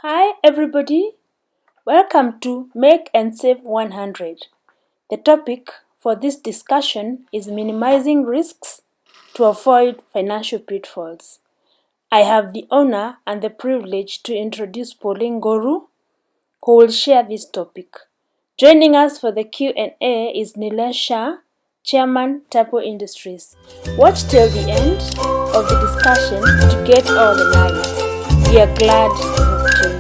Hi everybody, welcome to Make and Save 100. The topic for this discussion is minimizing risks to avoid financial pitfalls. I have the honor and the privilege to introduce Pauline Ngoru, who will share this topic. Joining us for the Q&A is Nilesh Shah, Chairman, Tapo Industries. Watch till the end of the discussion to get all the lines. We are glad you've tuned in.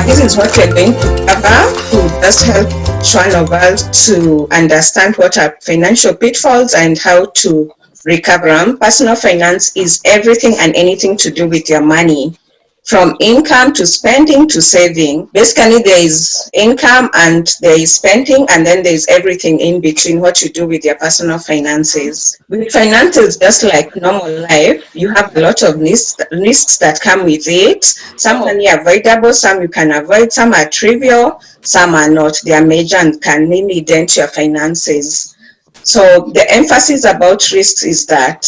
This is what we're going to cover to just help one of us to understand what are financial pitfalls and how to recover them. Personal finance is everything and anything to do with your money, from income to spending to saving. Basically, there is income and there is spending, and then there is everything in between, what you do with your personal finances. With finances, just like normal life, you have a lot of risks that come with it. Some are avoidable, some you can avoid, some are trivial, some are not. They are major and can really dent your finances. So the emphasis about risks is that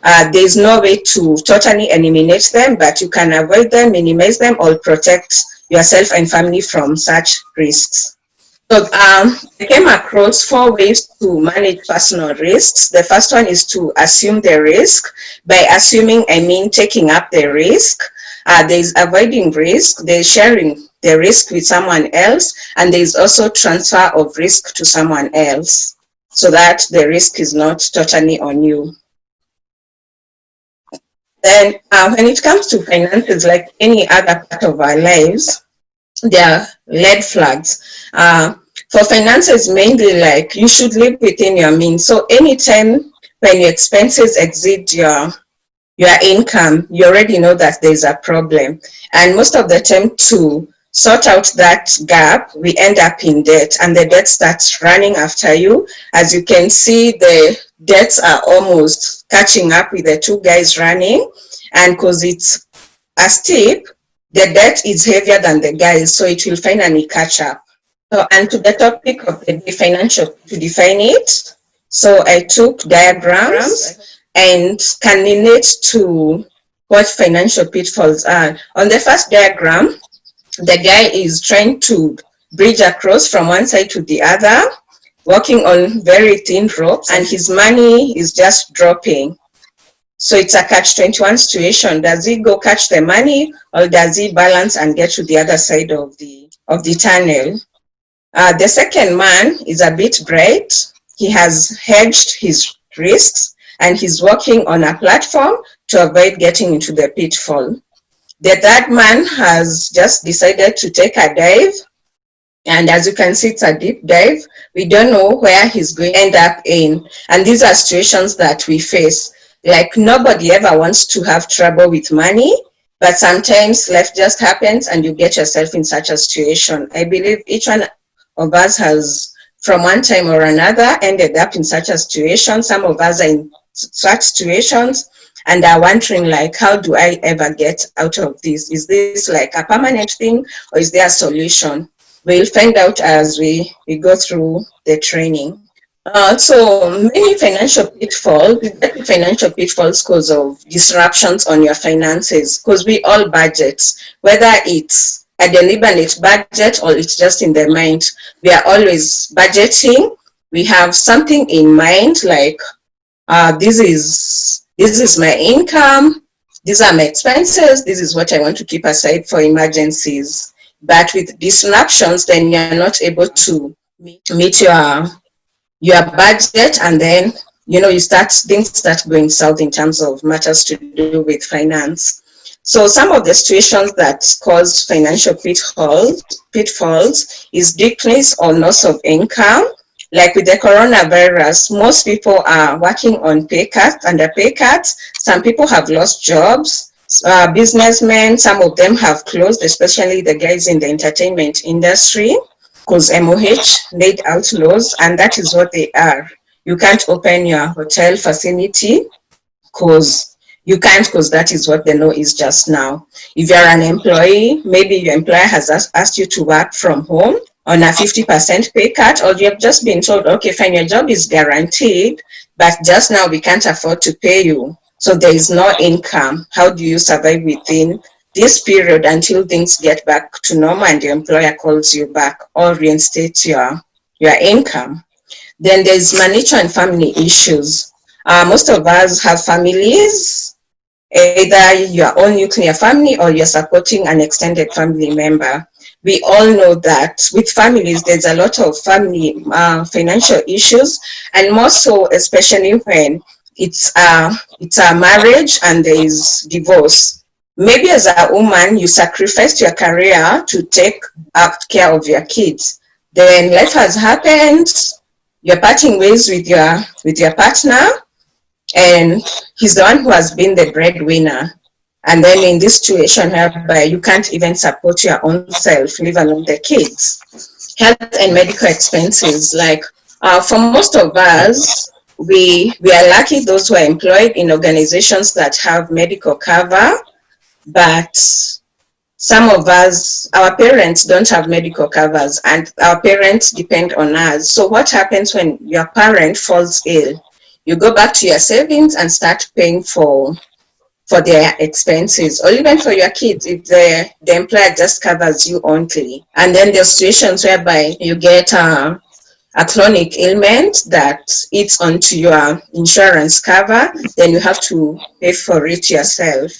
there is no way to totally eliminate them, but you can avoid them, minimize them, or protect yourself and family from such risks. So I came across 4 ways to manage personal risks. The first one is to assume the risk. By assuming, I mean taking up the risk. There is avoiding risk, there is sharing the risk with someone else, and there is also transfer of risk to someone else, so that the risk is not totally on you. Then when it comes to finances, like any other part of our lives, there are red flags. For finances, mainly like you should live within your means. So anytime when your expenses exceed your income, you already know that there's a problem. And most of the time, to sort out that gap, we end up in debt, and the debt starts running after you. As you can see, the debts are almost catching up with the 2 guys running, and because it's a steep, the debt is heavier than the guys, so it will finally catch up. So, and to the topic of the financial, to define it, so I took diagrams and can relate to what financial pitfalls are. On the first diagram, the guy is trying to bridge across from one side to the other, walking on very thin ropes, and his money is just dropping. So it's a catch-21 situation. Does he go catch the money, or does he balance and get to the other side of the tunnel? The second man is a bit bright. He has hedged his risks, and he's walking on a platform to avoid getting into the pitfall. The third man has just decided to take a dive, and as you can see, it's a deep dive. We don't know where he's going to end up in, and these are situations that we face. Like, nobody ever wants to have trouble with money, but sometimes life just happens and you get yourself in such a situation. I believe each one of us has, from one time or another, ended up in such a situation. Some of us are in such situations and are wondering, like, how do I ever get out of this? Is this like a permanent thing, or is there a solution? We'll find out as we go through the training. So many financial pitfalls because of disruptions on your finances, because we all budget, whether it's a deliberate budget or it's just in the mind. We are always budgeting. We have something in mind, like this is my income, these are my expenses, this is what I want to keep aside for emergencies. But with disruptions, then you're not able to meet your budget, and then things start going south in terms of matters to do with finance. So some of the situations that cause financial pitfalls is decrease or loss of income. Like with the coronavirus, most people are working on pay cuts, under pay cuts. Some people have lost jobs. Businessmen, some of them have closed, especially the guys in the entertainment industry, because MOH laid out laws, and that is what they are. You can't open your hotel facility because that is what the law is just now. If you're an employee, maybe your employer has asked you to work from home on a 50% pay cut, or you have just been told, okay, fine, your job is guaranteed, but just now we can't afford to pay you. So there is no income. How do you survive within this period until things get back to normal and your employer calls you back or reinstates your income? Then there's marital and family issues. Most of us have families, either your own nuclear family or you're supporting an extended family member. We all know that with families, there's a lot of family financial issues, and more so, especially when it's a marriage and there is divorce. Maybe as a woman, you sacrificed your career to take up care of your kids. Then life has happened, you're parting ways with your partner, and he's the one who has been the breadwinner. And then in this situation whereby you can't even support your own self, leave alone the kids. Health and medical expenses, like for most of us, we are lucky those who are employed in organizations that have medical cover, but some of us, our parents don't have medical covers, and our parents depend on us. So what happens when your parent falls ill? You go back to your savings and start paying for their expenses, or even for your kids if the employer just covers you only. And then there are situations whereby you get a chronic ailment that eats onto your insurance cover, then you have to pay for it yourself.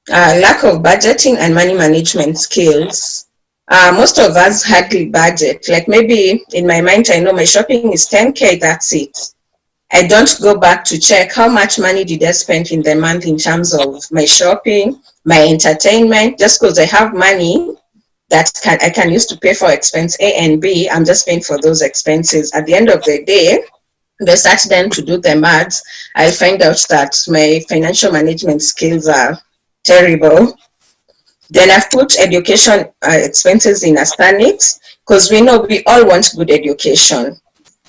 Lack of budgeting and money management skills. Most of us hardly budget. Like maybe in my mind, I know my shopping is 10K, that's it. I don't go back to check how much money did I spend in the month in terms of my shopping, my entertainment. Just because I have money that I can use to pay for expense A and B, I'm just paying for those expenses. At the end of the day, if I start then to do the maths, I'll find out that my financial management skills are terrible. Then I've put education expenses in asterisks, because we know we all want good education.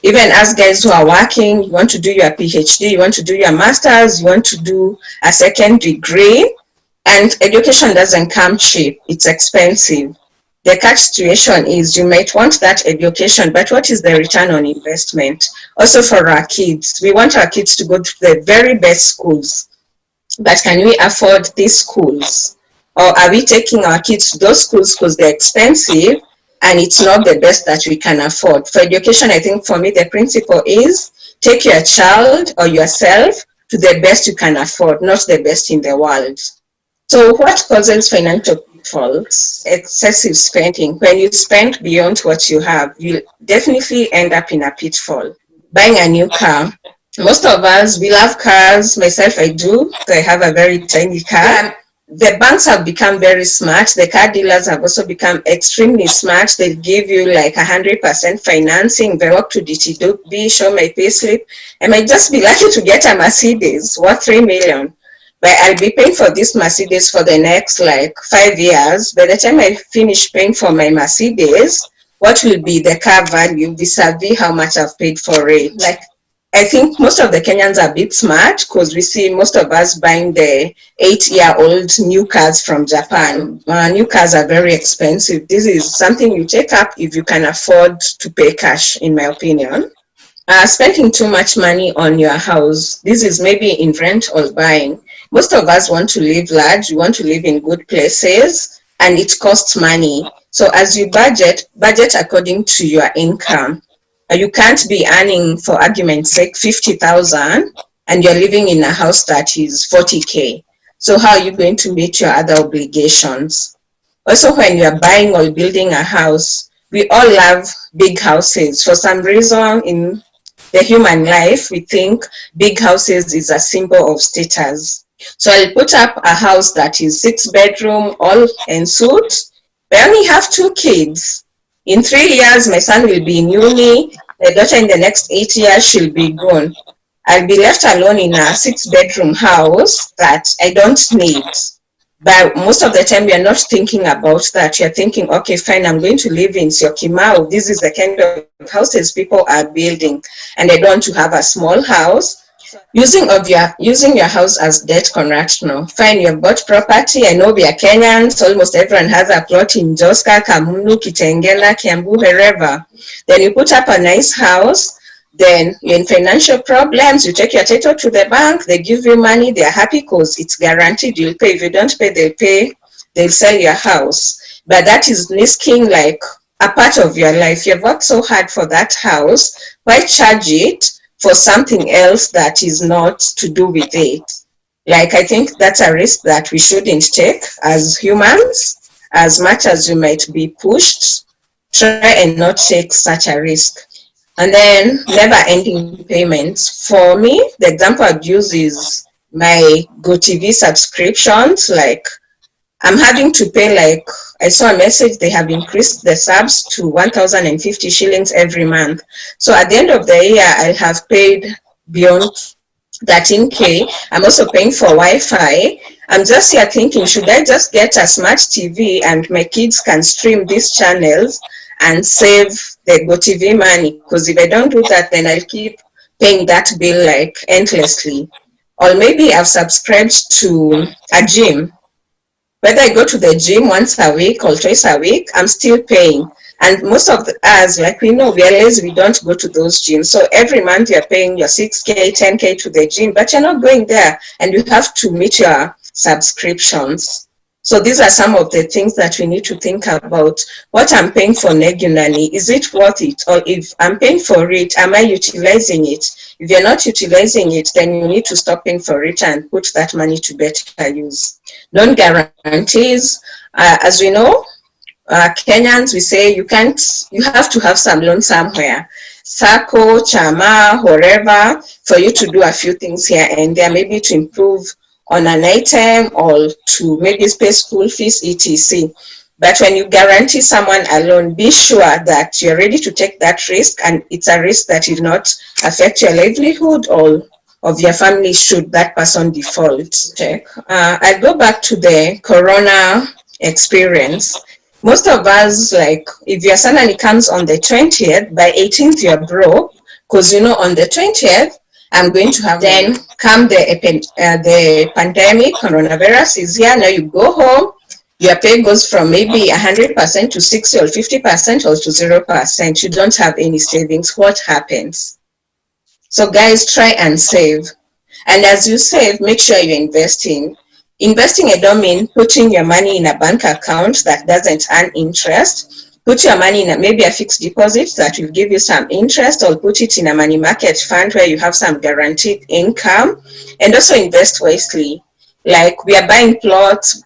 Even as guys who are working, you want to do your PhD, you want to do your master's, you want to do a second degree, and education doesn't come cheap, it's expensive. The catch situation is you might want that education, but what is the return on investment? Also for our kids, we want our kids to go to the very best schools, but can we afford these schools? Or are we taking our kids to those schools because they're expensive and it's not the best that we can afford? For education, I think for me, the principle is take your child or yourself to the best you can afford, not the best in the world. So what causes financial pitfalls? Excessive spending. When you spend beyond what you have, you definitely end up in a pitfall. Buying a new car. Most of us, we love cars. Myself, I do. I have a very tiny car. The banks have become very smart. The car dealers have also become extremely smart. They give you like 100% financing. They walk to DTB, show my payslip. I might just be lucky to get a Mercedes worth 3 million. But I'll be paying for this Mercedes for the next like 5 years. By the time I finish paying for my Mercedes, what will be the car value vis-a-vis how much I've paid for it? Like, I think most of the Kenyans are a bit smart, because we see most of us buying the 8-year-old new cars from Japan. New cars are very expensive. This is something you take up if you can afford to pay cash, in my opinion. Spending too much money on your house. This is maybe in rent or buying. Most of us want to live large. We want to live in good places, and it costs money. So as you budget according to your income. You can't be earning, for argument's sake, 50,000 and you're living in a house that is 40K. So how are you going to meet your other obligations? Also, when you're buying or building a house, we all love big houses. For some reason in the human life, we think big houses is a symbol of status. So I'll put up a house that is 6-bedroom, all en suite. I only have 2 kids. In 3 years, my son will be in uni. The daughter in the next 8 years, she'll be gone. I'll be left alone in a 6-bedroom house that I don't need. But most of the time, you're not thinking about that. You're thinking, okay, fine, I'm going to live in Syokimau. This is the kind of houses people are building. And I don't want to have a small house. Using your house as debt collateral. Fine, you've bought property. I know we are Kenyans. Almost everyone has a plot in Joska, Kamunu, Kitengela, Kiambu, wherever. Then you put up a nice house. Then you're in financial problems. You take your title to the bank. They give you money. They are happy because it's guaranteed you'll pay. If you don't pay, they'll pay. They'll sell your house. But that is risking like a part of your life. You've worked so hard for that house. Why charge it for something else that is not to do with it? Like, I think that's a risk that we shouldn't take as humans. As much as you might be pushed, try and not take such a risk. And then never-ending payments. For me, the example I'd use is my GoTV subscriptions. Like, I'm having to pay, like, I saw a message, they have increased the subs to 1,050 shillings every month. So at the end of the year, I have paid beyond 13K. I'm also paying for Wi-Fi. I'm just here thinking, should I just get a smart TV and my kids can stream these channels and save the GoTV money? Because if I don't do that, then I'll keep paying that bill like endlessly. Or maybe I've subscribed to a gym. Whether I go to the gym once a week or twice a week, I'm still paying. And most of us, like we know, we are lazy, we don't go to those gyms. So every month you're paying your 6K, 10K to the gym, but you're not going there and you have to meet your subscriptions. So these are some of the things that we need to think about. What I'm paying for regularly, is it worth it? Or if I'm paying for it, am I utilizing it? If you're not utilizing it, then you need to stop paying for it and put that money to better use. Loan guarantees, as we know, Kenyans, we say you have to have some loan somewhere. Sako, Chama, wherever, for you to do a few things here and there, maybe to improve on an item or to maybe pay school fees, etc. But when you guarantee someone a loan, be sure that you're ready to take that risk, and it's a risk that will not affect your livelihood or of your family should that person default. I'll go back to the Corona experience. Most of us, like, if your salary comes on the 20th, by 18th you're broke, because you know on the 20th I'm going to have, then come the pandemic, coronavirus is here, now you go home, your pay goes from maybe 100% to 60 or 50% or to 0%. You don't have any savings. What happens? So guys, try and save. And as you save, make sure you're investing. Investing, I don't mean putting your money in a bank account that doesn't earn interest. Put your money in maybe a fixed deposit that will give you some interest, or put it in a money market fund where you have some guaranteed income. And also invest wisely. Like, we are buying plots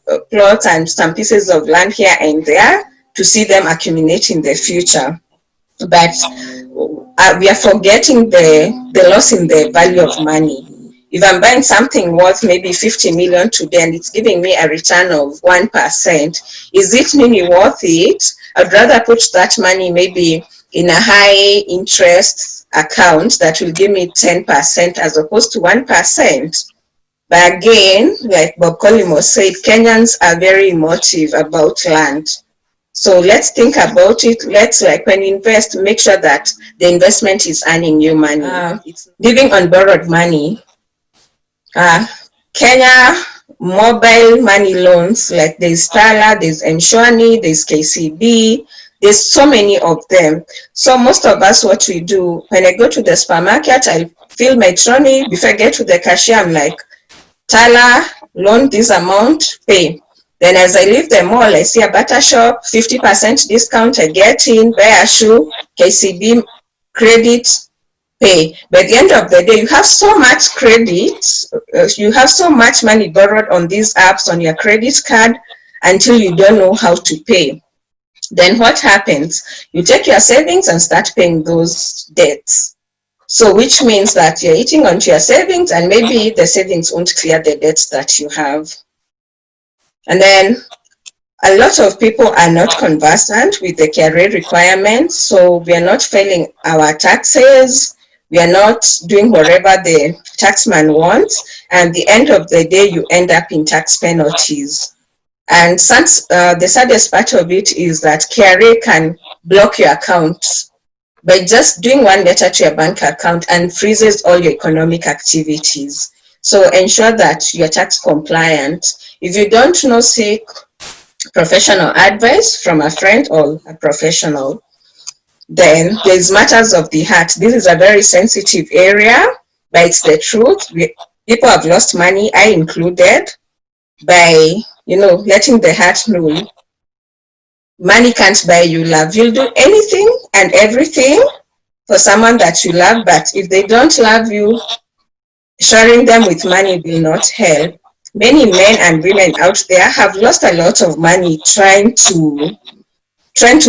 and some pieces of land here and there to see them accumulate in the future. But we are forgetting the loss in the value of money. If I'm buying something worth maybe 50 million today and it's giving me a return of 1%, is it really worth it? I'd rather put that money maybe in a high interest account that will give me 10% as opposed to 1%. But again, like Bob Colimo said, Kenyans are very emotive about land. So let's think about it. Let's, like, when you invest, make sure that the investment is earning you money. It's living on borrowed money. Kenya mobile money loans, like there's Tala, there's Mshwani, there's KCB, there's so many of them. So most of us, what we do, when I go to the supermarket, I fill my trolley. Before I get to the cashier, I'm like, Tala, loan this amount, pay. Then as I leave the mall, I see a butter shop, 50% discount, I get in, buy a shoe, KCB, credit, pay. By the end of the day, you have so much credit, you have so much money borrowed on these apps on your credit card until you don't know how to pay. Then what happens? You take your savings and start paying those debts. So which means that you're eating onto your savings, and maybe the savings won't clear the debts that you have. And then a lot of people are not conversant with the KRA requirements, so we are not filing our taxes, we are not doing whatever the taxman wants, and at the end of the day, you end up in tax penalties. And since the saddest part of it is that KRA can block your account by just doing one letter to your bank account and freezes all your economic activities. So ensure that you're tax compliant. If you don't know, seek professional advice from a friend or a professional. Then there's matters of the heart. This is a very sensitive area, but it's the truth. People have lost money, I included, by letting the heart rule. Money can't buy you love. You'll do anything and everything for someone that you love, but if they don't love you, sharing them with money will not help. Many men and women out there have lost a lot of money trying to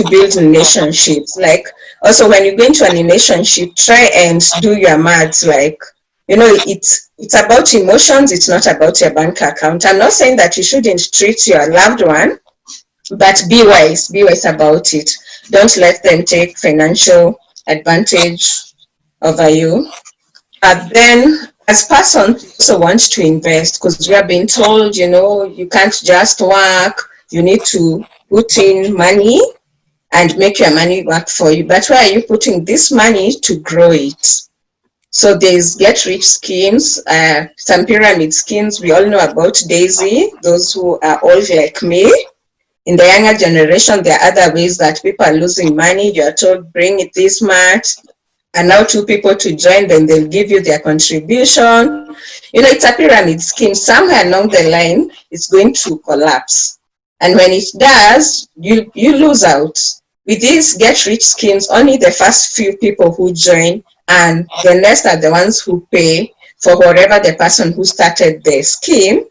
build relationships. Like, also when you go into a relationship, try and do your maths. Like, it's about emotions, it's not about your bank account. I'm not saying that you shouldn't treat your loved one, but be wise about it. Don't let them take financial advantage over you. Then as persons, we also want to invest, because we are being told, you can't just work, you need to put in money and make your money work for you. But where are you putting this money to grow it? So there's get rich schemes, some pyramid schemes. We all know about Daisy, those who are old like me. In the younger generation, there are other ways that people are losing money. You're told, bring it this much, and now 2 people to join, then they'll give you their contribution. It's a pyramid scheme. Somewhere along the line, it's going to collapse. And when it does, you lose out. With these get rich schemes, only the first few people who join, and the rest are the ones who pay for whatever the person who started the scheme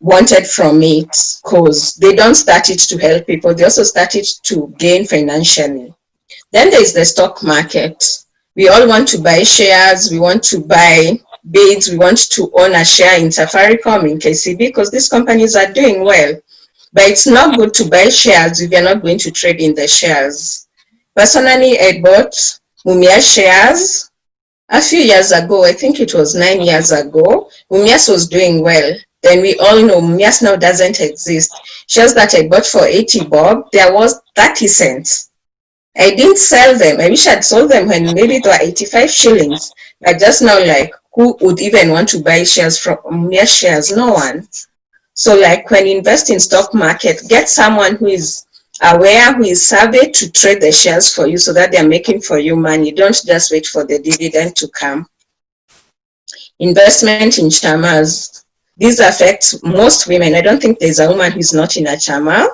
wanted from it, because they don't start it to help people, they also start it to gain financially. Then there's the stock market. We all want to buy shares, we want to buy bids, we want to own a share in Safaricom, in KCB, because these companies are doing well. But it's not good to buy shares if you're not going to trade in the shares. Personally, I bought Mumia shares a few years ago. I think it was 9 years ago. Mumias was doing well. Then we all know Mumias now doesn't exist. Shares that I bought for 80 bob, there was 30 cents. I didn't sell them. I wish I'd sold them when maybe they were 85 shillings. But just now, like, who would even want to buy shares from Mumia shares? No one. So like, when you invest in stock market, get someone who is aware, who is savvy to trade the shares for you so that they're making for you money. Don't just wait for the dividend to come. Investment in chamas. These affect most women. I don't think there's a woman who's not in a chama.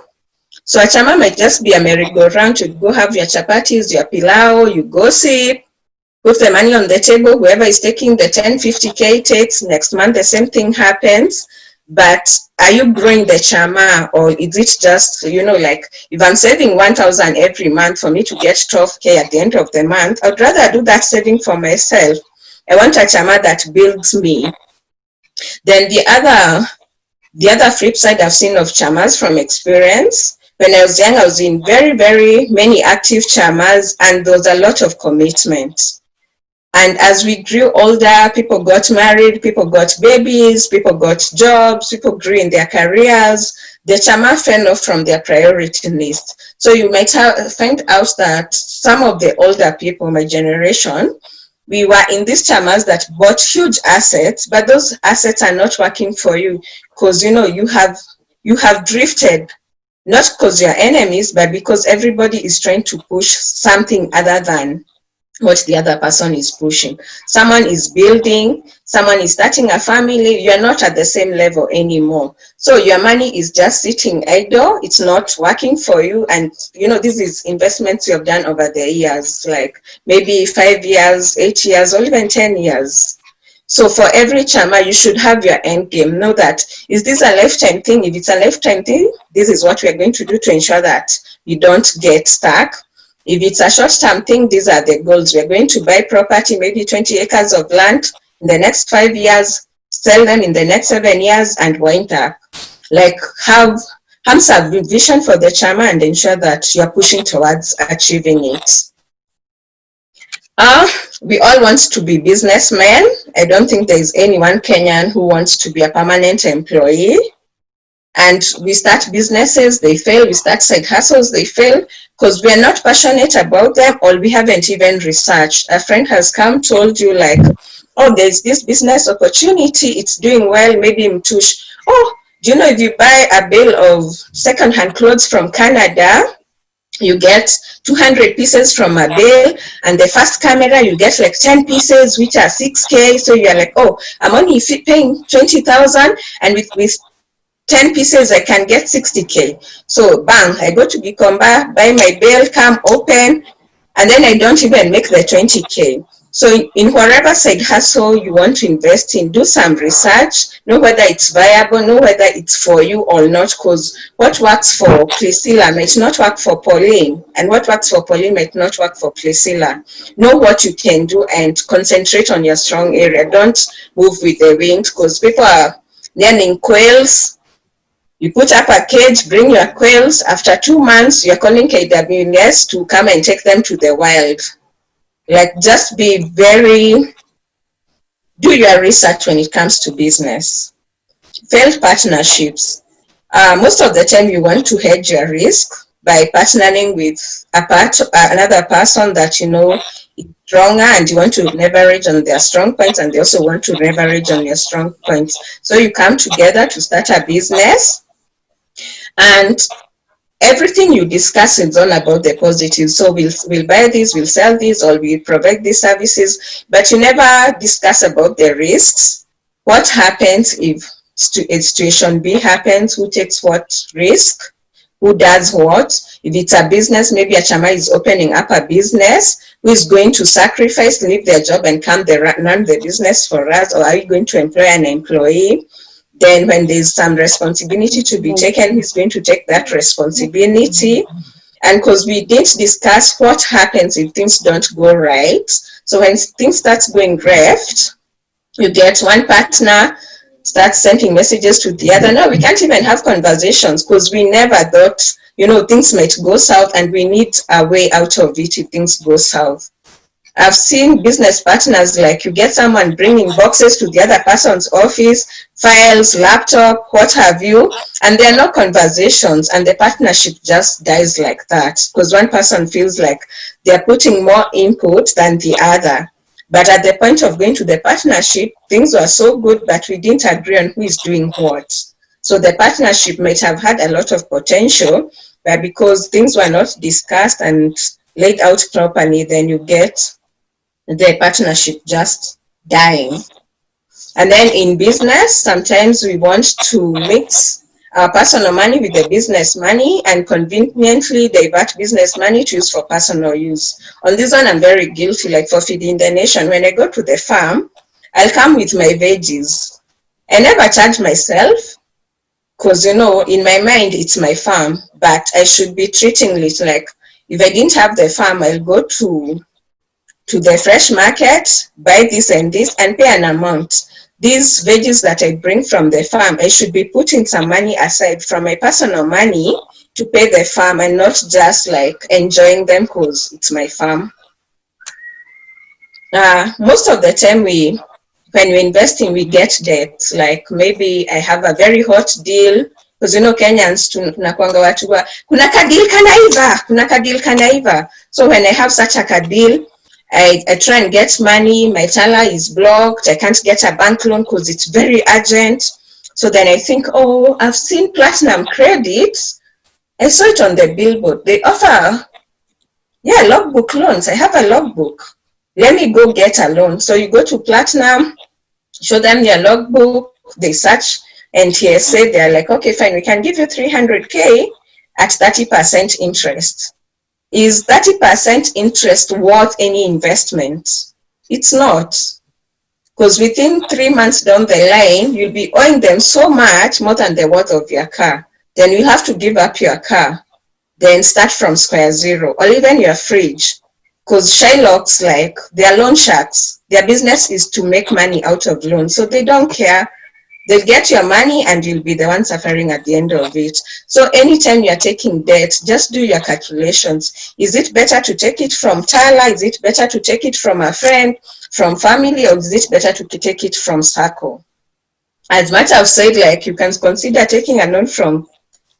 So a chama might just be a merry-go-round. You go have your chapatis, your pilau, you gossip, put the money on the table. Whoever is taking the 10, 50K takes. Next month, the same thing happens. But are you growing the chama, or is it just, like, if I'm saving 1,000 every month for me to get 12K at the end of the month, I'd rather do that saving for myself. I want a chama that builds me. Then the other flip side I've seen of chamas from experience, when I was young, I was in very, very many active chamas, and there was a lot of commitment. And as we grew older, people got married, people got babies, people got jobs, people grew in their careers. The chama fell off from their priority list. So you might find out that some of the older people, my generation, we were in these chamas that bought huge assets, but those assets are not working for you, because you have drifted, not because you're enemies, but because everybody is trying to push something other than what the other person is pushing. Someone is building, someone is starting a family, you're not at the same level anymore. So your money is just sitting idle, it's not working for you. And this is investments you have done over the years, like maybe 5 years, 8 years, or even 10 years. So for every chama, you should have your end game. Know that, is this a lifetime thing? If it's a lifetime thing, this is what we're going to do to ensure that you don't get stuck. If it's a short-term thing, these are the goals. We're going to buy property, maybe 20 acres of land in the next 5 years, sell them in the next 7 years, and wind up. Like, have some vision for the chama and ensure that you're pushing towards achieving it. We all want to be businessmen. I don't think there is anyone Kenyan who wants to be a permanent employee. And we start businesses, they fail. We start side hustles, they fail because we are not passionate about them, or we haven't even researched. A friend has come, told you like, oh, there's this business opportunity, it's doing well, maybe Mtush. Oh, do you know if you buy a bale of secondhand clothes from Canada, you get 200 pieces from a bale, and the first camera you get like 10 pieces which are 6K. So you're like, oh, I'm only paying 20,000, and with 10 pieces I can get 60K. So bang, I go to Gikomba, buy my bale, come open, and then I don't even make the 20K. So in whatever side hustle you want to invest in, do some research, know whether it's viable, know whether it's for you or not, because what works for Priscilla might not work for Pauline, and what works for Pauline might not work for Priscilla. Know what you can do and concentrate on your strong area. Don't move with the wind, because people are learning quails. You put up a cage, bring your quails. After 2 months, you're calling KWS to come and take them to the wild. Like, just be do your research when it comes to business. Failed partnerships. Most of the time you want to hedge your risk by partnering with another person that you know is stronger, and you want to leverage on their strong points, and they also want to leverage on your strong points. So you come together to start a business, and everything you discuss is all about the positive. So we'll buy this, we'll sell this, or we'll provide these services, but you never discuss about the risks. What happens if a situation B happens? Who takes what risk? Who does what? If it's a business, maybe a chama is opening up a business, who is going to sacrifice, leave their job and come run the business for us, or are you going to employ an employee? Then when there's some responsibility to be taken, who's going to take that responsibility? And because we didn't discuss what happens if things don't go right. So when things start going left, you get one partner starts sending messages to the other. No, we can't even have conversations because we never thought, things might go south, and we need a way out of it if things go south. I've seen business partners, like you get someone bringing boxes to the other person's office, files, laptop, what have you, and there are no conversations, and the partnership just dies like that because one person feels like they're putting more input than the other. But at the point of going to the partnership, things were so good, but we didn't agree on who is doing what. So the partnership might have had a lot of potential, but because things were not discussed and laid out properly, then you get the partnership just dying. And then in business, sometimes we want to mix our personal money with the business money and conveniently divert business money to use for personal use. On this one, I'm very guilty, like for Feeding the Nation. When I go to the farm, I'll come with my veggies. I never charge myself because, in my mind, it's my farm, but I should be treating it like if I didn't have the farm, I'll go to the fresh market, buy this and this, and pay an amount. These veggies that I bring from the farm, I should be putting some money aside from my personal money to pay the farm, and not just like enjoying them because it's my farm. Most of the time when we invest in, we get debt. Like maybe I have a very hot deal, because Kenyans tunakwanga watu wa kuna kadil kanaiva. So when I have such a kadil, I try and get money. My teller is blocked. I can't get a bank loan because it's very urgent. So then I think, oh, I've seen Platinum Credit. I saw it on the billboard. They offer, logbook loans. I have a logbook. Let me go get a loan. So you go to Platinum, show them your logbook. They search NTSA. They're like, okay, fine, we can give you 300K at 30% interest. Is 30% interest worth any investment? It's not. Because within 3 months down the line, you'll be owing them so much more than the worth of your car. Then you have to give up your car. Then start from square zero, or even your fridge. Because Shylocks, like, they're loan sharks. Their business is to make money out of loans. So they don't care. They'll get your money and you'll be the one suffering at the end of it. So anytime you're taking debt, just do your calculations. Is it better to take it from Tyler? Is it better to take it from a friend, from family, or is it better to take it from Circle? As much I've said, like, you can consider taking a loan from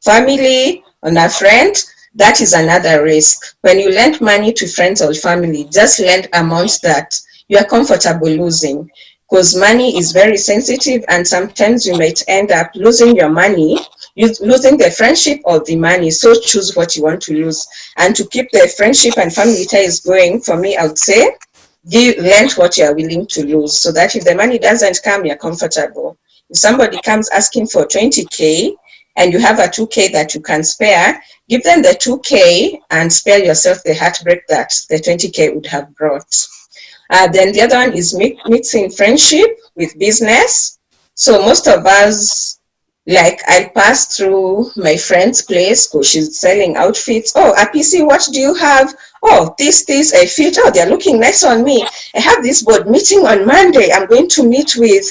family or a friend. That is another risk. When you lend money to friends or family, just lend amounts that you are comfortable losing, because money is very sensitive, and sometimes you might end up losing your money, losing the friendship or the money. So choose what you want to lose. And to keep the friendship and family ties going, for me, I would say lend what you are willing to lose, so that if the money doesn't come, you're comfortable. If somebody comes asking for 20K and you have a 2K that you can spare, give them the 2K and spare yourself the heartbreak that the 20K would have brought. Then the other one is mixing friendship with business. So most of us, like, I pass through my friend's place because she's selling outfits. Oh, APC, what do you have? Oh, this, I fit. Oh, they're looking nice on me. I have this board meeting on Monday. I'm going to meet with,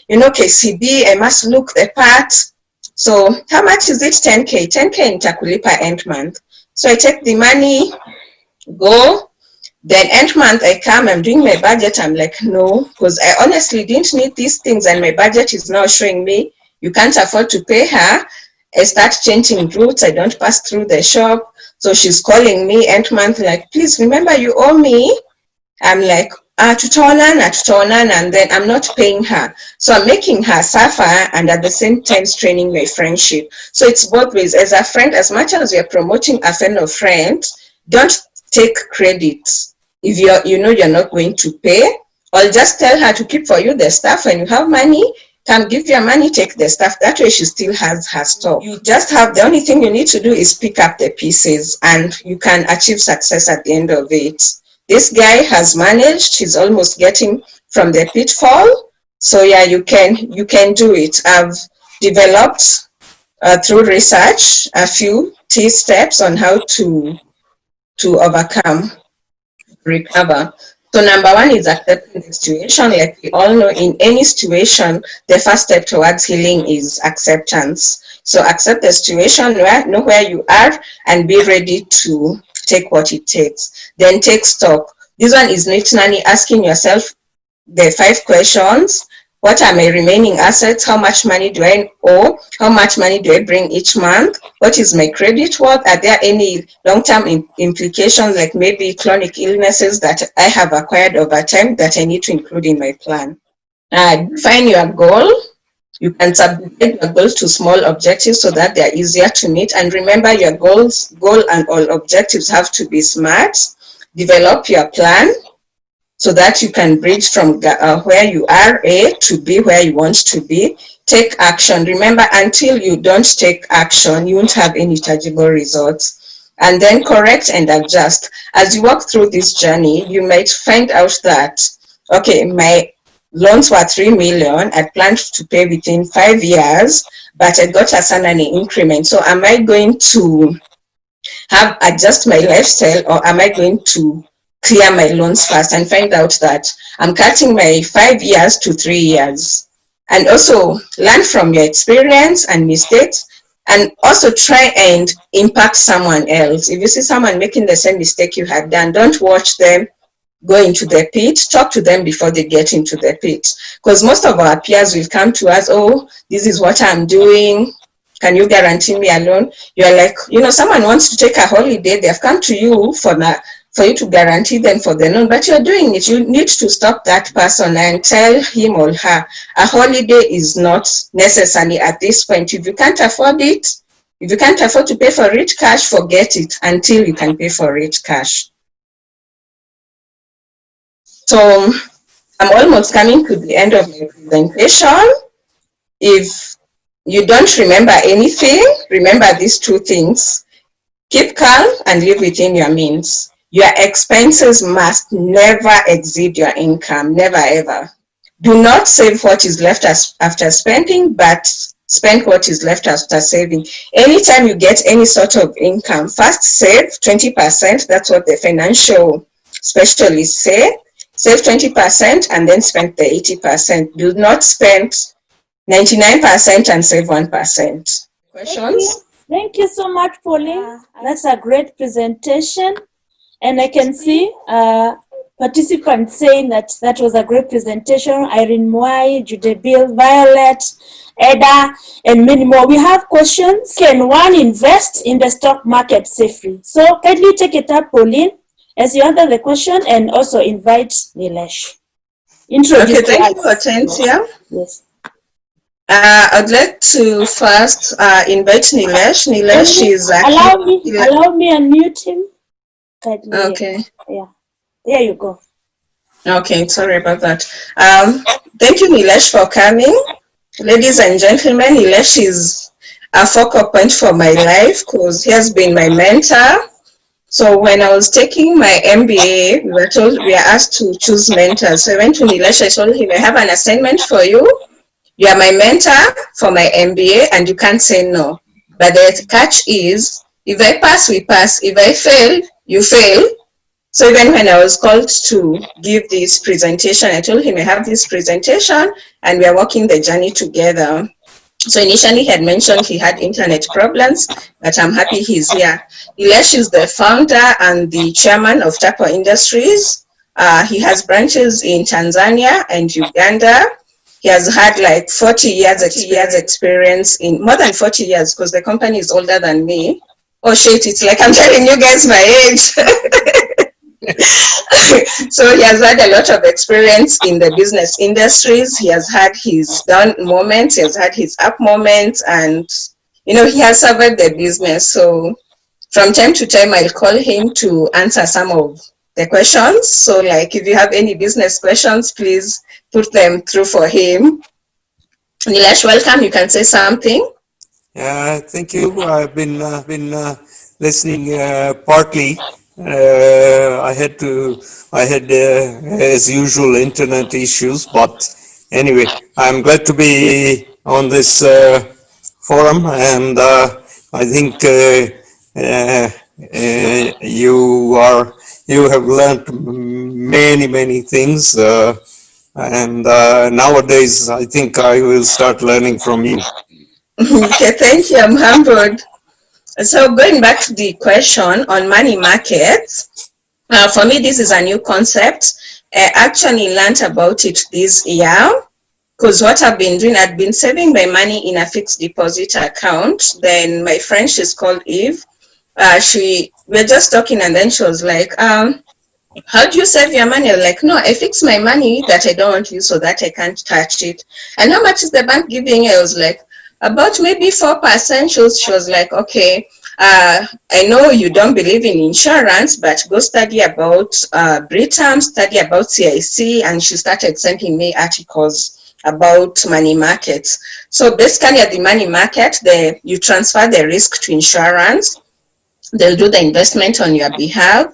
KCB. I must look the part. So how much is it? 10K. 10K nitakulipa end month. So I take the money, go. Then end month I come, I'm doing my budget. I'm like, no, because I honestly didn't need these things, and my budget is now showing me you can't afford to pay her. I start changing routes. I don't pass through the shop. So she's calling me end month, like, please remember you owe me. I'm like, tutaonana, and then I'm not paying her. So I'm making her suffer and at the same time straining my friendship. So it's both ways. As a friend, as much as you're promoting a fellow friend, don't take credit if you're not going to pay, or just tell her to keep for you the stuff. When you have money, come give your money, take the stuff. That way she still has her stuff. You just have, the only thing you need to do is pick up the pieces, and you can achieve success at the end of it. This guy has managed, he's almost getting from the pitfall. So yeah, you can do it. I've developed through research a few T steps on how to overcome, recover. So number one is accepting the situation. Like we all know, in any situation, the first step towards healing is acceptance. So accept the situation, know where you are, and be ready to take what it takes. Then take stock. This one is literally asking yourself the 5 questions. What are my remaining assets? How much money do I owe? How much money do I bring each month? What is my credit worth? Are there any long-term implications, like maybe chronic illnesses that I have acquired over time that I need to include in my plan? Define your goal. You can subdivide your goals to small objectives so that they're easier to meet. And remember, your goal and all objectives have to be SMART. Develop your plan so that you can bridge from where you are, A, to B, where you want to be. Take action. Remember, until you don't take action, you won't have any tangible results. And then correct and adjust. As you walk through this journey, you might find out that, okay, my loans were 3 million. I planned to pay within 5 years, but I got a salary increment. So am I going to adjust my lifestyle, or am I going to clear my loans first and find out that I'm cutting my 5 years to 3 years? And also learn from your experience and mistakes, and also try and impact someone else. If you see someone making the same mistake you have done, don't watch them go into the pit. Talk to them before they get into the pit, because most of our peers will come to us, oh, this is what I'm doing, can you guarantee me a loan? You're like, someone wants to take a holiday, they've come to you for you to guarantee them for the loan, but you're doing it. You need to stop that person and tell him or her a holiday is not necessary at this point. If you can't afford it, if you can't afford to pay for rich cash, forget it until you can pay for rich cash. So I'm almost coming to the end of my presentation. If you don't remember anything, remember these 2 things. Keep calm and live within your means. Your expenses must never exceed your income, never ever. Do not save what is left after spending, but spend what is left after saving. Anytime you get any sort of income, first save 20%. That's what the financial specialists say. Save 20% and then spend the 80%. Do not spend 99% and save 1%. Questions? Thank you so much, Pauline. That's a great presentation. And I can see participants saying that that was a great presentation. Irene Moai, Jude Bill, Violet, Eda, and many more. We have questions. Can one invest in the stock market safely? So kindly take it up, Pauline, as you answer the question, and also invite Nilesh. Okay, thank you, Hortensia. Yes. I'd like to first invite Nilesh. Nilesh is allow me unmute him. Kindly. Okay. Yeah. There you go. Okay, sorry about that. Thank you, Nilesh, for coming. Ladies and gentlemen, Nilesh is a focal point for my life because he has been my mentor. So when I was taking my MBA, we are asked to choose mentors. So I went to Nilesh, I told him, I have an assignment for you. You are my mentor for my MBA and you can't say no. But the catch is, if I pass, we pass. If I fail, you fail. So even when I was called to give this presentation, I told him I have this presentation and we are walking the journey together. So initially he had mentioned he had internet problems, but I'm happy he's here. Nilesh is the founder and the chairman of Tapo Industries. He has branches in Tanzania and Uganda. He has had like 40 years experience in more than 40 years because the company is older than me. Oh shit, it's like I'm telling you guys my age. So he has had a lot of experience in the business industries. He has had his down moments, he has had his up moments, and he has survived the business. So from time to time, I'll call him to answer some of the questions. So like if you have any business questions, please put them through for him. Nilesh, welcome. You can say something. Thank you. I've been listening partly. I had as usual internet issues, but anyway, I'm glad to be on this forum, and I think you have learned many things, and nowadays I think I will start learning from you. Okay, thank you. I'm humbled. So going back to the question on money markets, for me, this is a new concept. I actually learned about it this year because what I've been doing, I've been saving my money in a fixed deposit account. Then my friend, she's called Eve. We're just talking and then she was like, how do you save your money? I was like, no, I fix my money that I don't want to use so that I can't touch it. And how much is the bank giving? I was like, about maybe 4%. She was like, okay, I know you don't believe in insurance, but go study about Britam, study about CIC, and she started sending me articles about money markets. So basically at the money market, you transfer the risk to insurance. They'll do the investment on your behalf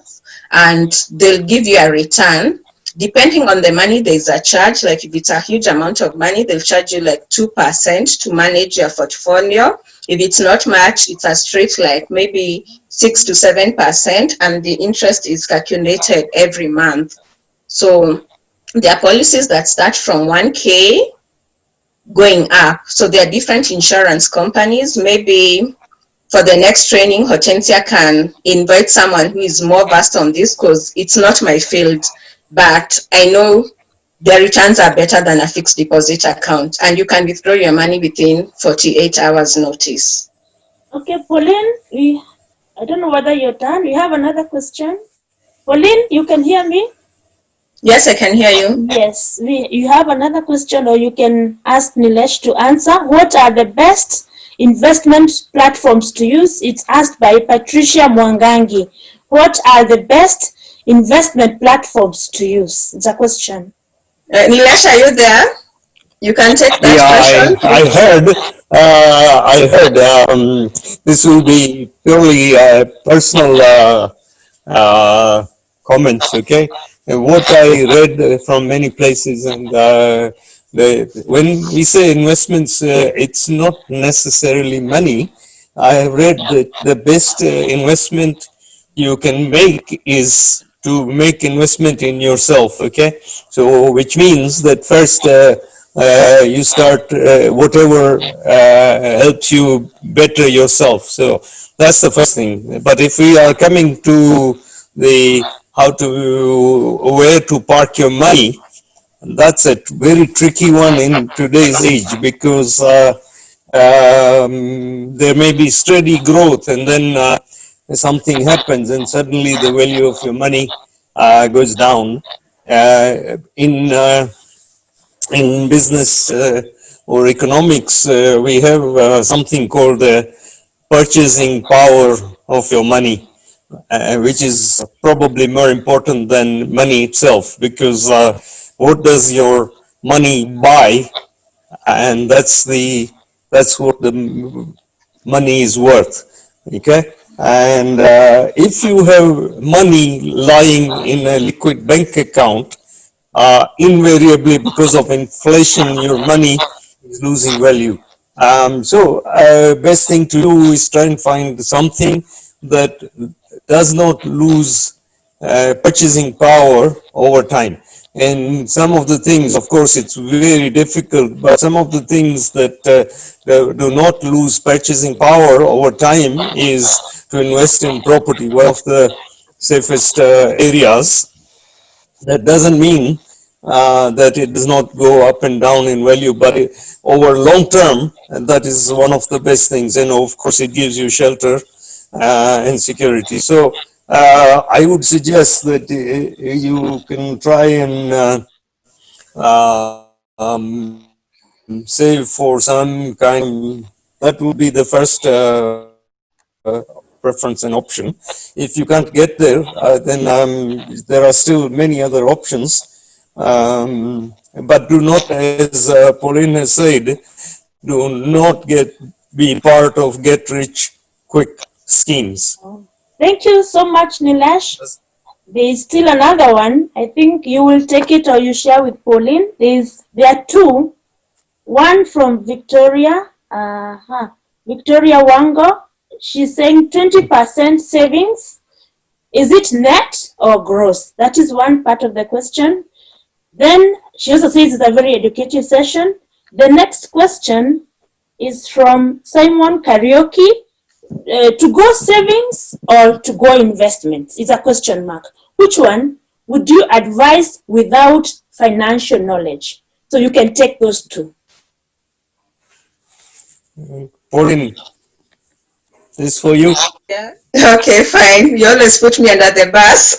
and they'll give you a return. Depending on the money, there's a charge. Like if it's a huge amount of money, they'll charge you like 2% to manage your portfolio. If it's not much, it's a straight like maybe 6 to 7%, and the interest is calculated every month. So there are policies that start from 1K going up. So there are different insurance companies. Maybe for the next training, Hortensia can invite someone who is more versed on this because it's not my field. But I know their returns are better than a fixed deposit account, and you can withdraw your money within 48 hours notice. Okay, Pauline, I don't know whether you're done. We have another question. Pauline, you can hear me? Yes, I can hear you. Yes, you have another question, or you can ask Nilesh to answer. What are the best investment platforms to use? It's asked by Patricia Mwangangi. What are the best investment platforms to use? It's a question. Nilesh, are you there? You can take that question. I heard this will be purely personal comments, okay? And what I read from many places, and when we say investments, it's not necessarily money. I have read that the best investment you can make is to make investment in yourself, okay? So which means that first you start whatever helps you better yourself. So that's the first thing. But if we are coming to the where to park your money. That's a very tricky one in today's age because there may be steady growth and then something happens and suddenly the value of your money goes down. In business or economics, we have something called the purchasing power of your money, which is probably more important than money itself, because what does your money buy? And that's what the money is worth. Okay, and if you have money lying in a liquid bank account, invariably because of inflation, your money is losing value. So best thing to do is try and find something that does not lose purchasing power over time. And some of the things, of course, it's very difficult, but some of the things that do not lose purchasing power over time is to invest in property. One of the safest areas. That doesn't mean that it does not go up and down in value, but over long term, that is one of the best things. And of course, it gives you shelter and security. So I would suggest that you can try and save for some kind. That would be the first preference and option. If you can't get there, then there are still many other options. But do not, as Pauline has said, do not be part of get rich quick schemes. Thank you so much, Nilesh. There is still another one. I think you will take it or you share with Pauline. There are two. One from Victoria. Victoria Wango. She's saying 20% savings. Is it net or gross? That is one part of the question. Then she also says it's a very educative session. The next question is from Simon Karaoke. To go savings or to go investments? It's a question mark. Which one would you advise without financial knowledge? So you can take those two. Pauline, this is for you. Yeah. Okay, fine. You always put me under the bus.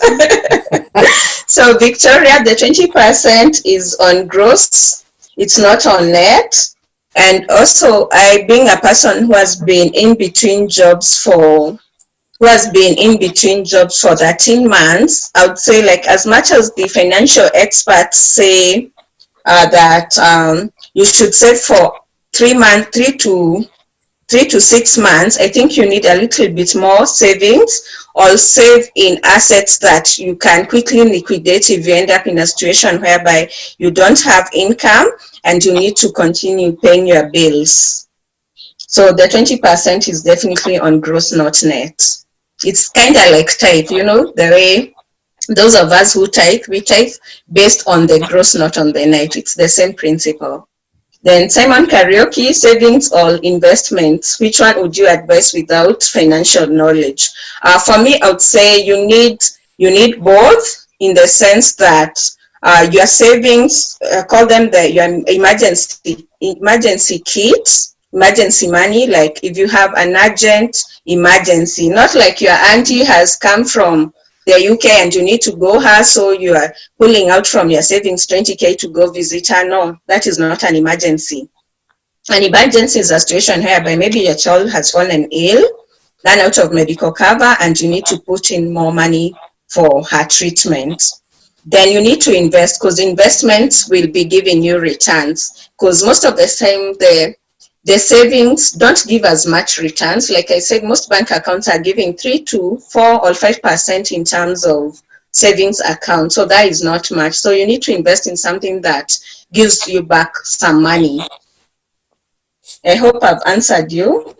So Victoria, the 20% is on gross. It's not on net. And also, I, being a person who has been in between jobs for 13 months, I would say, like, as much as the financial experts say that you should save for 3 to 6 months, I think you need a little bit more savings, or save in assets that you can quickly liquidate if you end up in a situation whereby you don't have income and you need to continue paying your bills. So the 20% is definitely on gross, not net. It's kind of like type, the way those of us who type, we type based on the gross, not on the net. It's the same principle. Then Simon Karaoke, savings or investments, which one would you advise without financial knowledge? For me, I would say you need both, in the sense that your savings, call them your emergency kits, emergency money, like if you have an urgent emergency, not like your auntie has come from the UK and you need to go her, so you are pulling out from your savings 20K to go visit her. No, that is not an emergency. An emergency is a situation whereby maybe your child has fallen ill, run out of medical cover, and you need to put in more money for her treatment. Then you need to invest, because investments will be giving you returns, because most of the time the savings don't give as much returns. Like I said, most bank accounts are giving 3 to 4 or 5% in terms of savings account. So that is not much. So you need to invest in something that gives you back some money. I hope I've answered you.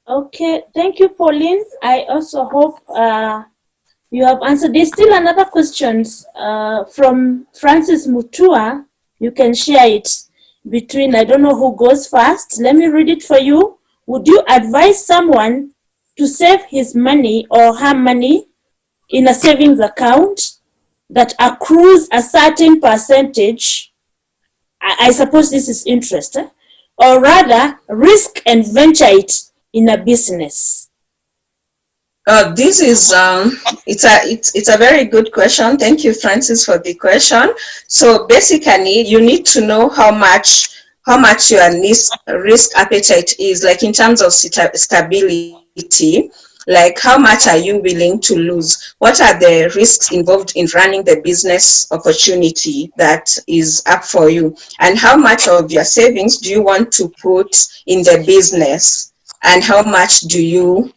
Okay, thank you, Pauline. I also hope you have answered. There's still another question from Francis Mutua. You can share it between, I don't know who goes first. Let me read it for you. Would you advise someone to save his money or her money in a savings account that accrues a certain percentage, I suppose this is interest, or rather risk and venture it in a business? This is it's a very good question. Thank you, Francis, for the question. So basically, you need to know how much your risk appetite is, like in terms of stability. Like how much are you willing to lose? What are the risks involved in running the business opportunity that is up for you? And how much of your savings do you want to put in the business? And how much do you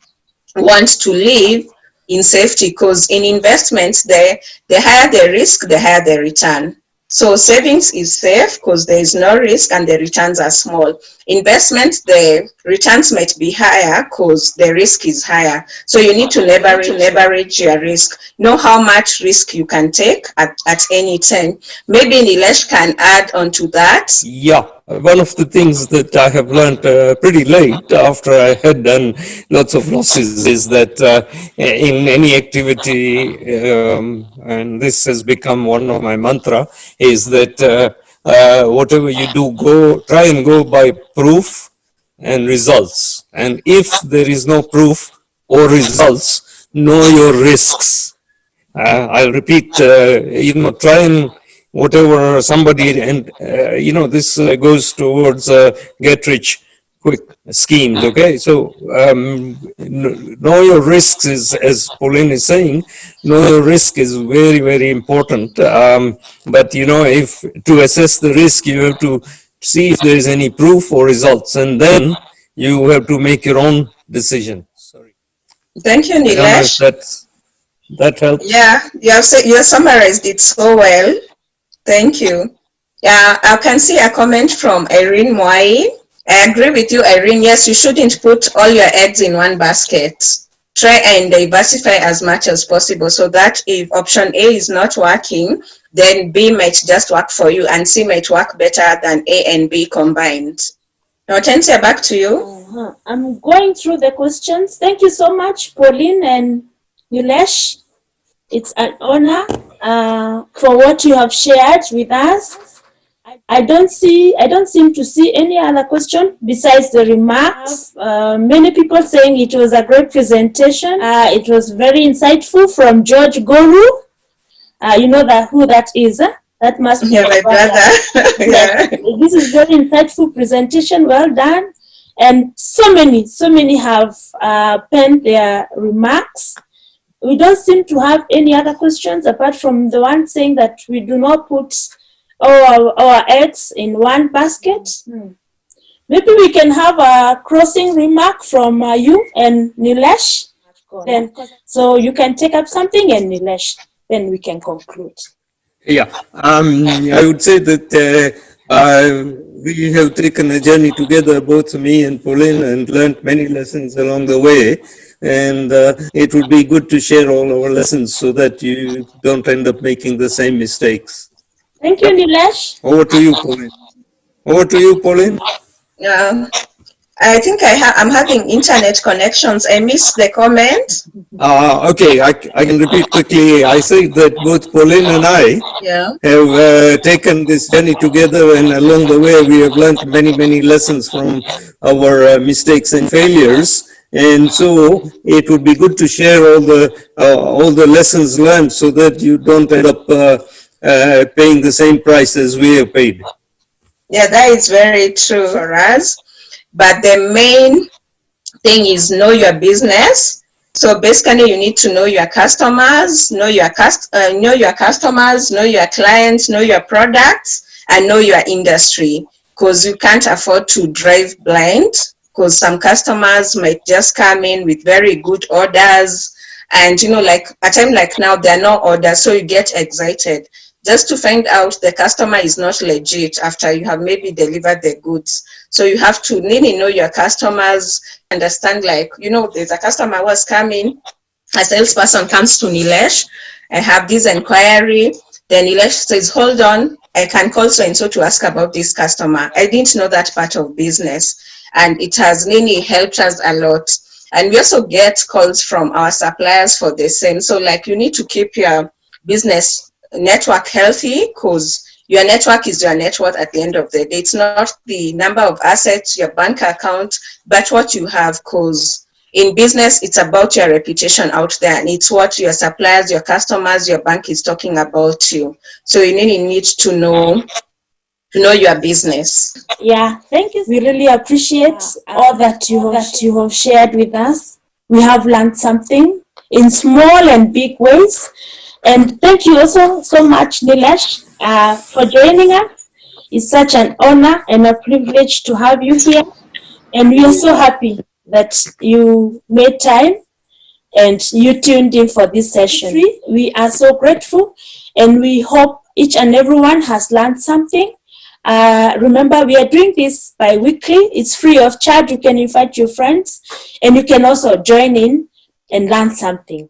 want to live in safety? Because in investments, the higher the risk, the higher the return. So savings is safe because there is no risk and the returns are small. Investments, the returns might be higher because the risk is higher. So you need to leverage your risk. Know how much risk you can take at any time. Maybe Nilesh can add on to that. Yeah, one of the things that I have learned pretty late after I had done lots of losses is that in any activity, and this has become one of my mantra, is that whatever you do, try and go by proof and results. And if there is no proof or results, know your risks. I'll repeat, try and whatever somebody, and this goes towards get rich quick schemes. Okay, so know your risks is, as Pauline is saying, know your risk is very, very important. But if to assess the risk, you have to see if there is any proof or results, and then you have to make your own decision. Sorry. Thank you, Nilesh. I don't know if that helps. Yeah, you have summarized it so well. Thank you. Yeah, I can see a comment from Irene Mwai. I agree with you, Irene. Yes, you shouldn't put all your eggs in one basket. Try and diversify as much as possible so that if option A is not working, then B might just work for you and C might work better than A and B combined. Hortensia, back to you. I'm going through the questions. Thank you so much, Pauline and Nilesh. It's an honor for what you have shared with us. I don't seem to see any other question besides the remarks. Many people saying it was a great presentation. It was very insightful from George Ngoru. You know who that is? That must be my brother. Yeah. This is very insightful presentation. Well done. And so many have penned their remarks. We don't seem to have any other questions apart from the one saying that we do not put all our eggs in one basket. Maybe we can have a closing remark from you and Nilesh. Then, so you can take up something and Nilesh, then we can conclude. Yeah, I would say that we have taken a journey together, both me and Pauline, and learned many lessons along the way. And it would be good to share all our lessons so that you don't end up making the same mistakes. Thank you, Nilesh. Over to you, Pauline. Over to you, Pauline. Yeah. I think I'm having internet connections. I missed the comment. Okay, I can repeat quickly. I say that both Pauline and I have taken this journey together, and along the way we have learned many lessons from our mistakes and failures. And so it would be good to share all the lessons learned so that you don't end up paying the same price as we have paid. Yeah, that is very true for us. But the main thing is know your business. So basically, you need to know your customers, know your customers, know your clients, know your products, and know your industry. Because you can't afford to drive blind. Because some customers might just come in with very good orders, and like a time like now, there are no orders, so you get excited just to find out the customer is not legit after you have maybe delivered the goods. So you have to really know your customers, understand there's a customer who was coming, a salesperson comes to Nilesh, I have this inquiry, then Nilesh says, hold on, I can call so and so to ask about this customer. I didn't know that part of business, and it has really helped us a lot. And we also get calls from our suppliers for the same. So like you need to keep your business network healthy, because your network is your net worth at the end of the day. It's not the number of assets, your bank account, but what you have, because in business, it's about your reputation out there, and it's what your suppliers, your customers, your bank is talking about you. So you need to know your business. Yeah, thank you. We really appreciate all that you have shared with us. We have learned something in small and big ways. And thank you also so much, Nilesh, for joining us. It's such an honor and a privilege to have you here. And we are so happy that you made time and you tuned in for this session. We are so grateful, and we hope each and everyone has learned something. Remember, we are doing this bi-weekly. It's free of charge. You can invite your friends, and you can also join in and learn something.